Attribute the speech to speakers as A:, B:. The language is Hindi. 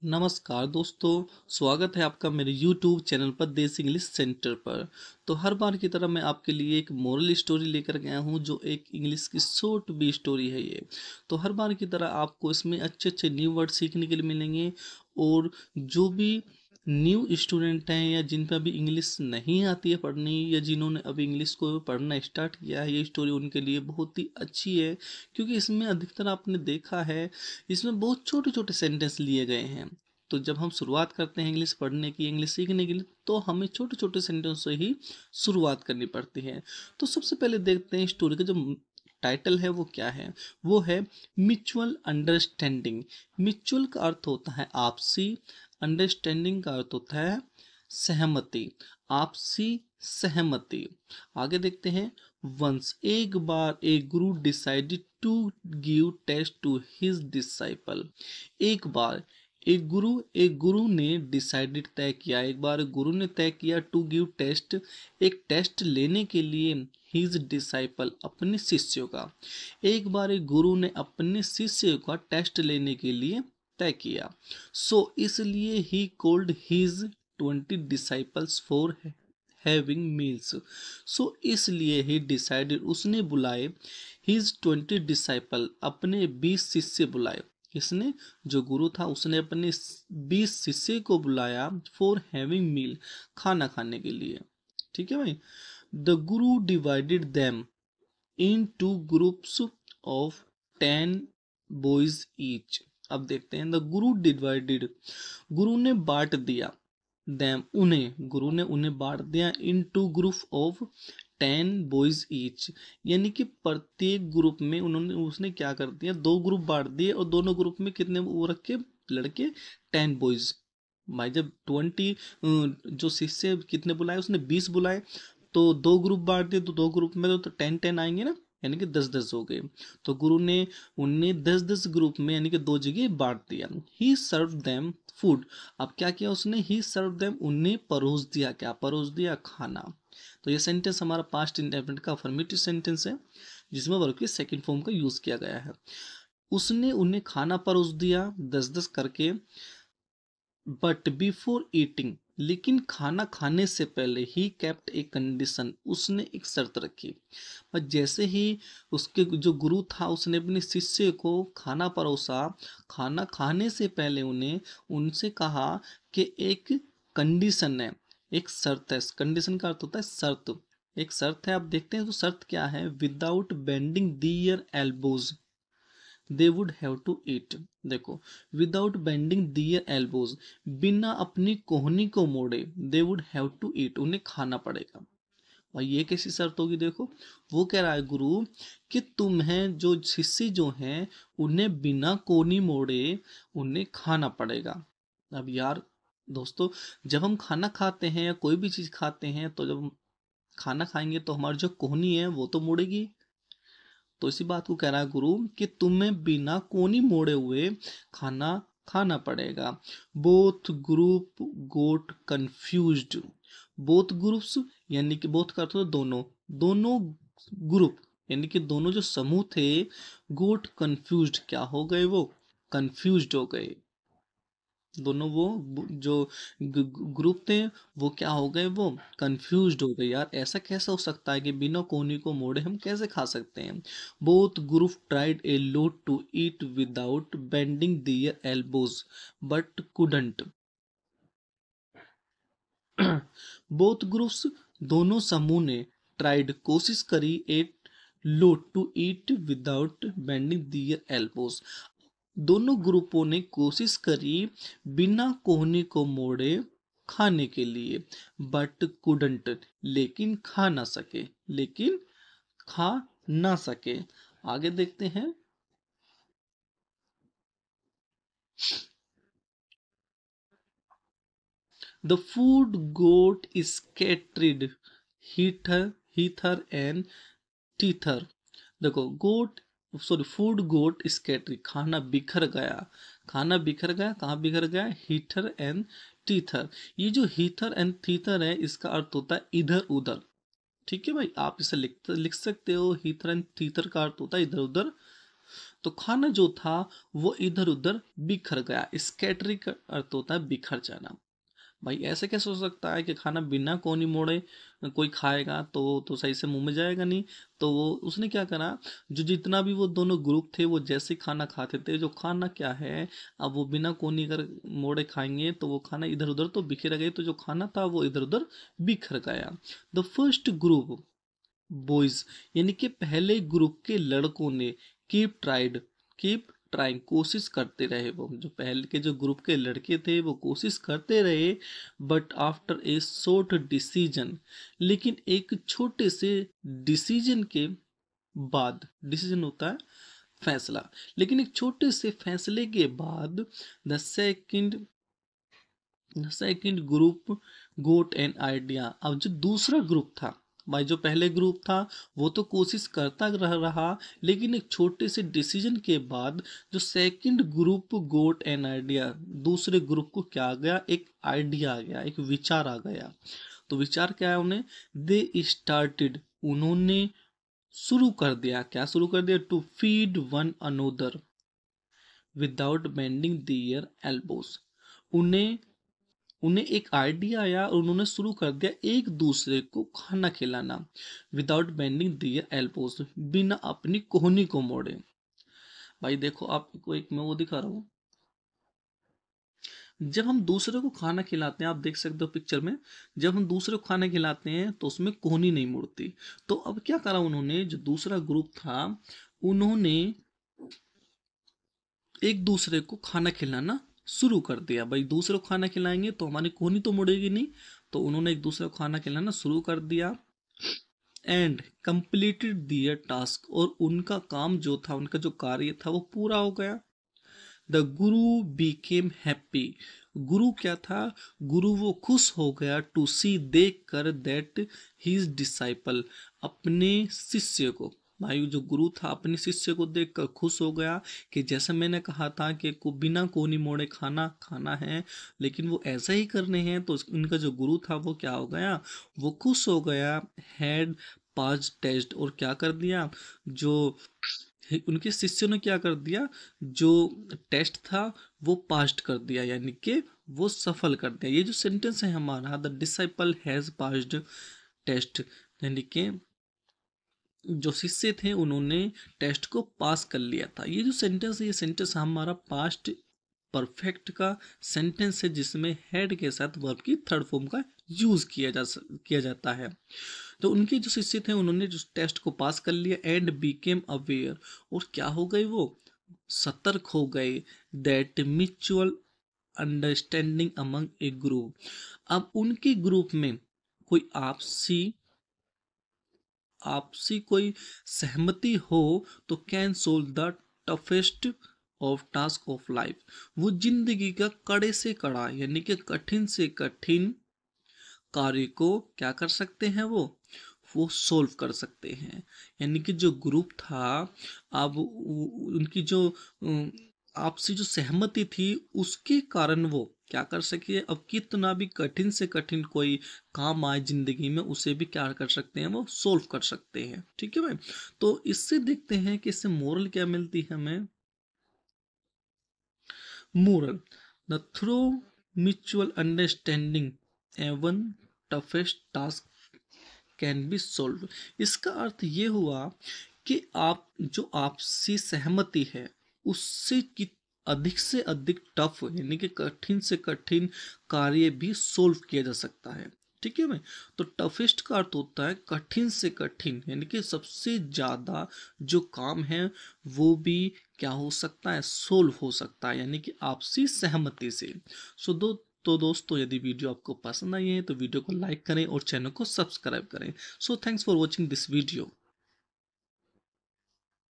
A: नमस्कार दोस्तों, स्वागत है आपका मेरे YouTube चैनल पर देसी इंग्लिश सेंटर पर। तो हर बार की तरह मैं आपके लिए एक मोरल स्टोरी लेकर गया हूँ जो एक इंग्लिश की शॉर्ट बी स्टोरी है ये। तो हर बार की तरह आपको इसमें अच्छे अच्छे न्यू वर्ड सीखने के लिए मिलेंगे। और जो भी न्यू स्टूडेंट हैं या जिन पर अभी इंग्लिश नहीं आती है पढ़नी या जिन्होंने अभी इंग्लिश को पढ़ना स्टार्ट किया है, ये स्टोरी उनके लिए बहुत ही अच्छी है। क्योंकि इसमें अधिकतर आपने देखा है, इसमें बहुत छोटे छोटे सेंटेंस लिए गए हैं। तो जब हम शुरुआत करते हैं इंग्लिश पढ़ने की, इंग्लिश सीखने के लिए, तो हमें छोटे छोटे सेंटेंस से ही शुरुआत करनी पड़ती है। तो सबसे पहले देखते हैं स्टोरी का जो टाइटल है वो क्या है। वो है म्यूचुअल अंडरस्टैंडिंग। म्यूचुअल का अर्थ होता है आपसी, अंडरस्टैंडिंग का अर्थ होता है सहमति, आपसी सहमति। आगे देखते हैं। वंस एक बार a guru decided to give test to his disciple. एक बार एक गुरु ने डिसाइडेड तय किया, एक बार गुरु ने तय किया टू गिव टेस्ट, एक टेस्ट लेने के लिए हिज डिसाइपल अपने शिष्यों का। एक बार एक गुरु ने अपने शिष्य का टेस्ट लेने के लिए तय किया। सो इसलिए he called his 20 disciples for having meals. So इसलिए ही डिसाइडेड, उसने बुलाए, हिज 20 डिसाइपल, अपने 20 शिष्य बुलाए। किसने? जो गुरु था उसने अपने 20 शिष्य को बुलाया फॉर हैविंग मील, खाना खाने के लिए। ठीक है भाई। The Guru divided them in two groups of 10 boys each. अब देखते हैं। द गुरु डिवाइडेड, गुरु ने बांट दिया, देम उन्हें, गुरु ने उन्हें बांट दिया into group of 10 boys each. यानी कि प्रत्येक ग्रुप में उसने क्या कर दिया, दो ग्रुप बांट दिए और दोनों ग्रुप में कितने वो रखे लड़के, 10 बॉयज। भाई जब 20 जो शिष्य कितने बुलाए उसने, 20 बुलाए, तो दो ग्रुप बांट दिए तो दो ग्रुप में तो 10 10 आएंगे ना, यानी कि 10 10 हो गए। तो गुरु ने उन्हें 10 10 ग्रुप में यानी कि दो जगह बांट दिया। ही सर्व देम फूड। अब क्या किया उसने, ही सर्व देम, उन्हें परोस दिया। क्या परोस दिया? खाना। तो ये सेंटेंस हमारा पास्ट इंडेफिनिट का अफर्मेटिव सेंटेंस है जिसमें वर्ब के सेकंड फॉर्म का यूज किया गया है। उसने उन्हें खाना परोस दिया 10 10 करके। बट बिफोर ईटिंग, लेकिन खाना खाने से पहले ही केप्ट ए कंडीशन, उसने एक शर्त रखी। और जैसे ही उसके जो गुरु था उसने अपने शिष्य को खाना परोसा, खाना खाने से पहले उन्हें उनसे कहा कि एक कंडीशन है, एक शर्त है। कंडीशन का अर्थ होता है शर्त, एक शर्त है। आप देखते हैं तो शर्त क्या है। Without bending their elbows they would have to eat. देखो, विदाउट बेंडिंग दियर एल्बोज, बिना अपनी कोहनी को मोड़े, they would have to eat, उन्हें खाना पड़ेगा। और ये कैसी शर्त होगी? देखो, वो कह रहा है गुरु कि तुम्हें जो शिष्य जो हैं उन्हें बिना कोहनी मोड़े उन्हें खाना पड़ेगा। अब यार दोस्तों, जब हम खाना खाते हैं या कोई भी चीज खाते हैं, तो जब हम खाना खाएंगे तो हमारी जो कोहनी है वो तो मुड़ेगी। तो इसी बात को कह रहा है गुरु कि तुम्हें बिना कोनी मोड़े हुए खाना खाना पड़ेगा। बोथ ग्रुप गोट कंफ्यूज्ड। बोथ ग्रुप्स यानी कि बोथ का अर्थ होता है दोनों, दोनों ग्रुप यानी कि दोनों जो समूह थे, गोट कंफ्यूज्ड, क्या हो गए? वो कंफ्यूज्ड हो गए। दोनों वो जो ग्रुप थे वो क्या हो गए? वो कंफ्यूज्ड हो गए। यार ऐसा कैसा हो सकता है कि बिना कोहनी को मोड़े हम कैसे खा सकते हैं? Both group tried a lot to eat without bending their elbows but couldn't. Both groups, दोनों समूह ने, ट्राइड, कोशिश करी, at, lot, to eat without bending their elbows, दोनों ग्रुपों ने कोशिश करी बिना कोहनी को मोड़े खाने के लिए। बट कुडंट, लेकिन खा ना सके, लेकिन खा ना सके। आगे देखते हैं। The food got scattered hither hither and thither. देखो, got, sorry, food got scattering, खाना बिखर गया। खाना बिखर गया, कहाँ बिखर गया? Hither and thither. ये जो हीथर एंड थीथर है इसका अर्थ होता है इधर उधर। ठीक है भाई, आप इसे लिख सकते हो। हीथर एंड थीथर का अर्थ होता है इधर उधर। तो खाना जो था वो इधर उधर बिखर गया। स्कैटरिंग का अर्थ होता है बिखर जाना। भाई ऐसे कैसे हो सकता है कि खाना बिना कोनी मोड़े कोई खाएगा तो वो तो सही से मुंह में जाएगा नहीं। तो वो उसने क्या करा, जो जितना भी वो दोनों ग्रुप थे वो जैसे ही खाना खाते थे, जो खाना क्या है, अब वो बिना कोनी अगर मोड़े खाएंगे तो वो खाना इधर उधर तो बिखर गए, तो जो खाना था वो इधर उधर बिखर गया। द फर्स्ट ग्रुप बॉयज, यानी कि पहले ग्रुप के लड़कों ने कीप ट्राइंग, कोशिश करते रहे। वो जो पहले के जो ग्रुप के लड़के थे वो कोशिश करते रहे, but after a short decision, लेकिन एक छोटे से डिसीजन के बाद, डिसीजन होता है फैसला, लेकिन एक छोटे से फैसले के बाद the second group goat an idea. अब जो दूसरा ग्रुप था, भाई जो पहले ग्रुप था वो तो कोशिश करता रहा, लेकिन एक छोटे से डिसीजन के बाद जो second group goat an idea, दूसरे ग्रुप को क्या आ गया, एक आइडिया आ गया, एक विचार आ गया। तो विचार क्या है उन्हें, दे स्टार्टेड, उन्होंने शुरू कर दिया, क्या शुरू कर दिया, to feed one another without bending their elbows. उन्हें उन्हें एक आइडिया आया और उन्होंने शुरू कर दिया एक दूसरे को खाना खिलाना, विदाउट बेंडिंग दियर एल्बोस, बिना अपनी कोहनी को मोड़े। भाई देखो आपको एक मैं वो दिखा रहा हूँ, जब हम दूसरे को खाना खिलाते हैं, आप देख सकते हो पिक्चर में, जब हम दूसरे को खाना खिलाते हैं तो उसमें कोहनी नहीं मुड़ती। तो अब क्या करा उन्होंने, जो दूसरा ग्रुप था उन्होंने एक दूसरे को खाना खिलाना शुरू कर दिया। भाई दूसरे को खाना खिलाएंगे तो हमारी कोहनी तो मुड़ेगी नहीं, तो उन्होंने एक दूसरे को खाना खिलाना शुरू कर दिया। एंड कंप्लीटेड दियर टास्क, और उनका काम जो था, उनका जो कार्य था वो पूरा हो गया। द गुरु बीकेम हैप्पी, गुरु क्या था, गुरु वो खुश हो गया, टू सी, देख कर, दैट हिज डिसाइपल, अपने शिष्य को, भाई जो गुरु था अपने शिष्य को देखकर खुश हो गया कि जैसा मैंने कहा था कि को बिना कोनी मोड़े खाना खाना है, लेकिन वो ऐसा ही करने हैं। तो उनका जो गुरु था वो क्या हो गया, वो खुश हो गया। हैड पास टेस्ट, और क्या कर दिया, जो उनके शिष्य ने क्या कर दिया, जो टेस्ट था वो पास्ड कर दिया, यानी कि वो सफल कर दिया। ये जो सेंटेंस है हमारा, the disciple has passed test, यानी कि जो शिष्य थे उन्होंने टेस्ट को पास कर लिया था। ये जो सेंटेंस है, ये सेंटेंस हमारा पास्ट परफेक्ट का सेंटेंस है, जिसमें हेड के साथ वर्ब की थर्ड फॉर्म का यूज किया जाता है। तो उनके जो शिष्य थे उन्होंने जो टेस्ट को पास कर लिया, एंड बीकेम अवेयर, और क्या हो गए, वो सतर्क हो गए, that mutual understanding among A group. अब उनके ग्रुप में कोई आपसी आपसी कोई सहमति हो तो can solve the toughest of task of life, वो जिंदगी का कड़े से कड़ा, यानी कि कठिन से कठिन कार्य को क्या कर सकते हैं, वो सोल्व कर सकते हैं। यानी कि जो ग्रुप था, अब उनकी जो आपसी जो सहमति थी उसके कारण वो क्या कर सके, अब कितना भी कठिन से कठिन कोई काम आए जिंदगी में उसे भी क्या कर सकते हैं, वो सोल्व कर सकते हैं। ठीक है भाई, तो इससे देखते हैं कि इससे मोरल क्या मिलती है हमें। Moral, the through mutual understanding even toughest task can be solve. इसका अर्थ ये हुआ कि आप जो आपसी सहमति है उससे कि अधिक से अधिक टफ, यानी कि कठिन से कठिन कार्य भी सोल्व किया जा सकता है। ठीक है भाई, तो टफेस्ट का अर्थ होता है कठिन से कठिन, यानी कि सबसे ज्यादा जो काम है वो भी क्या हो सकता है, सोल्व हो सकता है, यानी कि आपसी सहमति से। सो तो दोस्तों यदि वीडियो आपको पसंद आई है तो वीडियो को लाइक करें और चैनल को सब्सक्राइब करें। So thanks for watching this video.